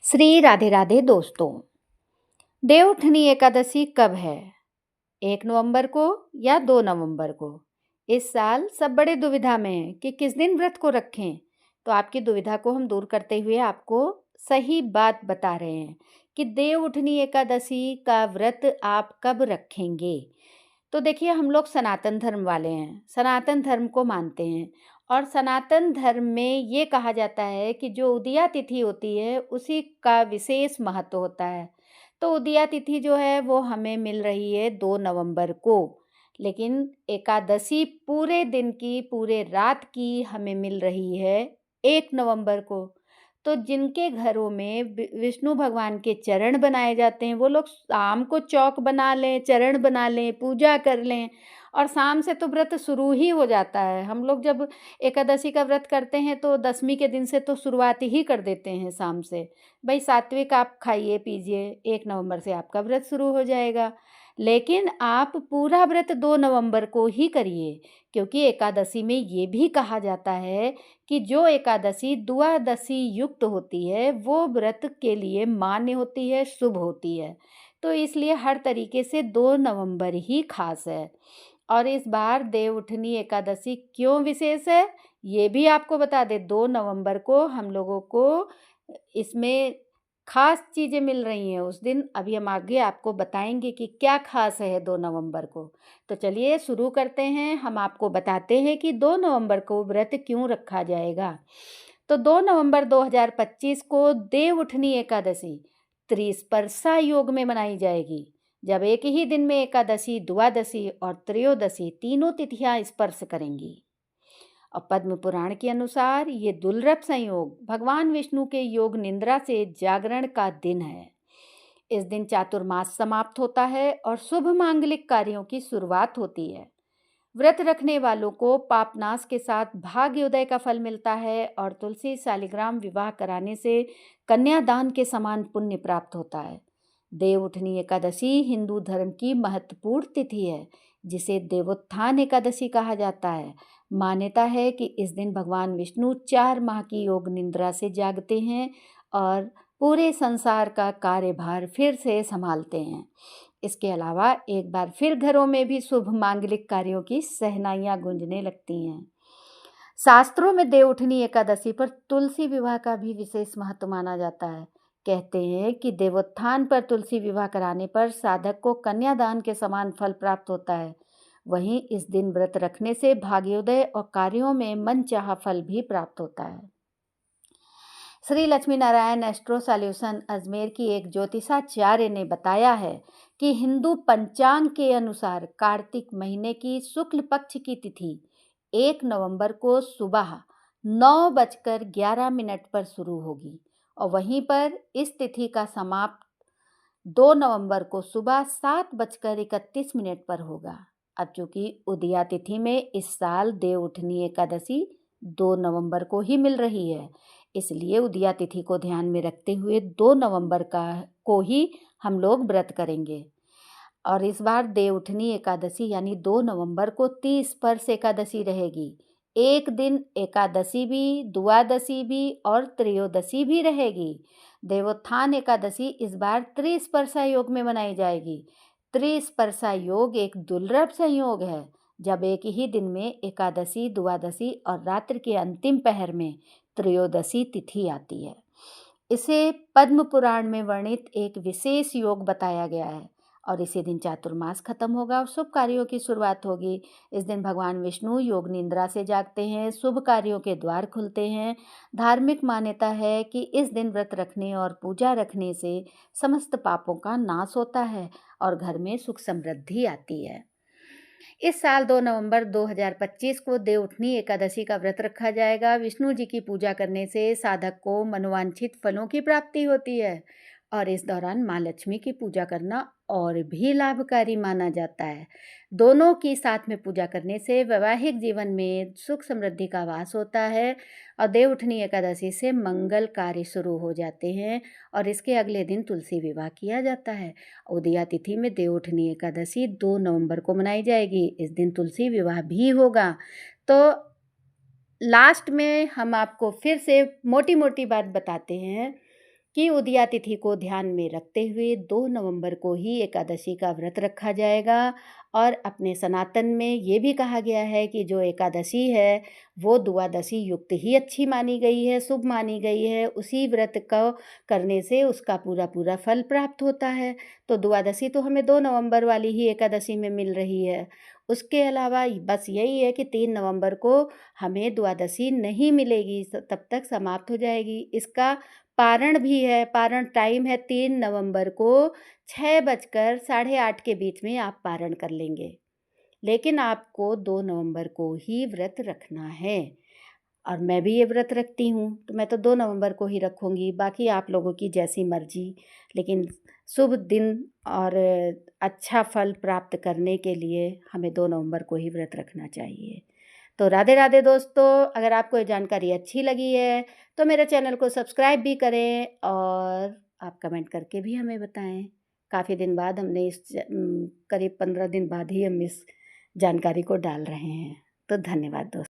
श्री राधे राधे दोस्तों। देवउठनी एकादशी कब है? 1 नवंबर को या 2 नवंबर को? इस साल सब बड़े दुविधा में हैं कि किस दिन व्रत को रखें। तो आपकी दुविधा को हम दूर करते हुए आपको सही बात बता रहे हैं कि देवउठनी एकादशी का व्रत आप कब रखेंगे। तो देखिए, हम लोग सनातन धर्म वाले हैं, सनातन धर्म को मानते हैं और सनातन धर्म में ये कहा जाता है कि जो उदया तिथि होती है उसी का विशेष महत्व होता है। तो उदया तिथि जो है वो हमें मिल रही है 2 नवंबर को, लेकिन एकादशी पूरे दिन की, पूरे रात की हमें मिल रही है 1 नवंबर को। तो जिनके घरों में विष्णु भगवान के चरण बनाए जाते हैं, वो लोग शाम को चौक बना लें, चरण बना लें, पूजा कर लें और शाम से तो व्रत शुरू ही हो जाता है। हम लोग जब एकादशी का व्रत करते हैं तो दशमी के दिन से तो शुरुआत ही कर देते हैं शाम से। भाई सात्विक आप खाइए पीजिए, 1 नवंबर से आपका व्रत शुरू हो जाएगा। लेकिन आप पूरा व्रत 2 नवंबर को ही करिए, क्योंकि एकादशी में ये भी कहा जाता है कि जो एकादशी द्वादशी युक्त होती है वो व्रत के लिए मान्य होती है, शुभ होती है। तो इसलिए हर तरीके से 2 नवंबर ही खास है। और इस बार देवउठनी एकादशी क्यों विशेष है ये भी आपको बता दें। 2 नवंबर को हम लोगों को इसमें खास चीज़ें मिल रही हैं उस दिन। अभी हम आगे आपको बताएंगे कि क्या खास है 2 नवंबर को। तो चलिए शुरू करते हैं। हम आपको बताते हैं कि 2 नवंबर को व्रत क्यों रखा जाएगा। तो 2 नवंबर 2025 को देवउठनी एकादशी त्रिस्पर्शा योग में मनाई जाएगी, जब एक ही दिन में एकादशी, द्वादशी और त्रयोदशी तीनों तिथियां स्पर्श करेंगी। और पद्म पुराण के अनुसार ये दुर्लभ संयोग भगवान विष्णु के योग निद्रा से जागरण का दिन है। इस दिन चातुर्मास समाप्त होता है और शुभ मांगलिक कार्यों की शुरुआत होती है। व्रत रखने वालों को पापनाश के साथ भाग्योदय का फल मिलता है और तुलसी शालिग्राम विवाह कराने से कन्यादान के समान पुण्य प्राप्त होता है। देवउठनी एकादशी हिंदू धर्म की महत्वपूर्ण तिथि है, जिसे देवोत्थान एकादशी कहा जाता है। मान्यता है कि इस दिन भगवान विष्णु 4 माह की योग निद्रा से जागते हैं और पूरे संसार का कार्यभार फिर से संभालते हैं। इसके अलावा एक बार फिर घरों में भी शुभ मांगलिक कार्यों की शहनाइयाँ गूंजने लगती हैं। शास्त्रों में देवउठनी एकादशी पर तुलसी विवाह का भी विशेष महत्व माना जाता है। कहते हैं कि देवोत्थान पर तुलसी विवाह कराने पर साधक को कन्यादान के समान फल प्राप्त होता है। वहीं इस दिन व्रत रखने से भाग्योदय और कार्यों में मनचाहा फल भी प्राप्त होता है। श्री लक्ष्मी नारायण एस्ट्रो सॉल्यूशन अजमेर की एक ज्योतिषाचार्य ने बताया है कि हिंदू पंचांग के अनुसार कार्तिक महीने की शुक्ल पक्ष की तिथि 1 नवंबर को सुबह 9:11 पर शुरू होगी और वहीं पर इस तिथि का समाप्त 2 नवंबर को सुबह 7:31 पर होगा। अब चूंकि उदया तिथि में इस साल देवउठनी एकादशी 2 नवंबर को ही मिल रही है, इसलिए उदया तिथि को ध्यान में रखते हुए 2 नवंबर को ही हम लोग व्रत करेंगे। और इस बार देवउठनी एकादशी यानी 2 नवंबर को 30 एकादशी रहेगी। एक दिन एकादशी भी, द्वादशी भी और त्रयोदशी भी रहेगी। देवोत्थान एकादशी इस बार त्रिस्पर्शा योग में मनाई जाएगी। त्रिस्पर्शा योग एक दुर्लभ संयोग है, जब एक ही दिन में एकादशी, द्वादशी और रात्रि के अंतिम पहर में त्रयोदशी तिथि आती है। इसे पद्म पुराण में वर्णित एक विशेष योग बताया गया है और इसी दिन चातुर्मास खत्म होगा और शुभ कार्यों की शुरुआत होगी। इस दिन भगवान विष्णु योग निद्रा से जागते हैं, शुभ कार्यों के द्वार खुलते हैं। धार्मिक मान्यता है कि इस दिन व्रत रखने और पूजा रखने से समस्त पापों का नाश होता है और घर में सुख समृद्धि आती है। इस साल 2 नवंबर 2025 को देवउठनी एकादशी का व्रत रखा जाएगा। विष्णु जी की पूजा करने से साधक को मनोवांछित फलों की प्राप्ति होती है और इस दौरान माँ लक्ष्मी की पूजा करना और भी लाभकारी माना जाता है। दोनों की साथ में पूजा करने से वैवाहिक जीवन में सुख समृद्धि का वास होता है और देवउठनी एकादशी से मंगल कार्य शुरू हो जाते हैं और इसके अगले दिन तुलसी विवाह किया जाता है। उदया तिथि में देवउठनी एकादशी 2 नवंबर को मनाई जाएगी। इस दिन तुलसी विवाह भी होगा। तो लास्ट में हम आपको फिर से मोटी मोटी बात बताते हैं कि उदया तिथि को ध्यान में रखते हुए 2 नवंबर को ही एकादशी का व्रत रखा जाएगा। और अपने सनातन में ये भी कहा गया है कि जो एकादशी है वो द्वादशी युक्त ही अच्छी मानी गई है, शुभ मानी गई है। उसी व्रत को करने से उसका पूरा पूरा फल प्राप्त होता है। तो द्वादशी तो हमें 2 नवंबर वाली ही एकादशी में मिल रही है। उसके अलावा बस यही है कि 3 नवंबर को हमें द्वादशी नहीं मिलेगी, तब तक समाप्त हो जाएगी। इसका पारण भी है, पारण टाइम है 3 नवंबर को 6 बजकर 8:30 के बीच में आप पारण कर लेंगे। लेकिन आपको 2 नवंबर को ही व्रत रखना है। और मैं भी ये व्रत रखती हूँ, तो मैं तो 2 नवंबर को ही रखूँगी, बाकी आप लोगों की जैसी मर्ज़ी। लेकिन शुभ दिन और अच्छा फल प्राप्त करने के लिए हमें 2 नवंबर को ही व्रत रखना चाहिए। तो राधे राधे दोस्तों, अगर आपको ये जानकारी अच्छी लगी है तो मेरे चैनल को सब्सक्राइब भी करें और आप कमेंट करके भी हमें बताएं। काफ़ी दिन बाद हमने करीब 15 दिन बाद ही हम इस जानकारी को डाल रहे हैं। तो धन्यवाद दोस्तों।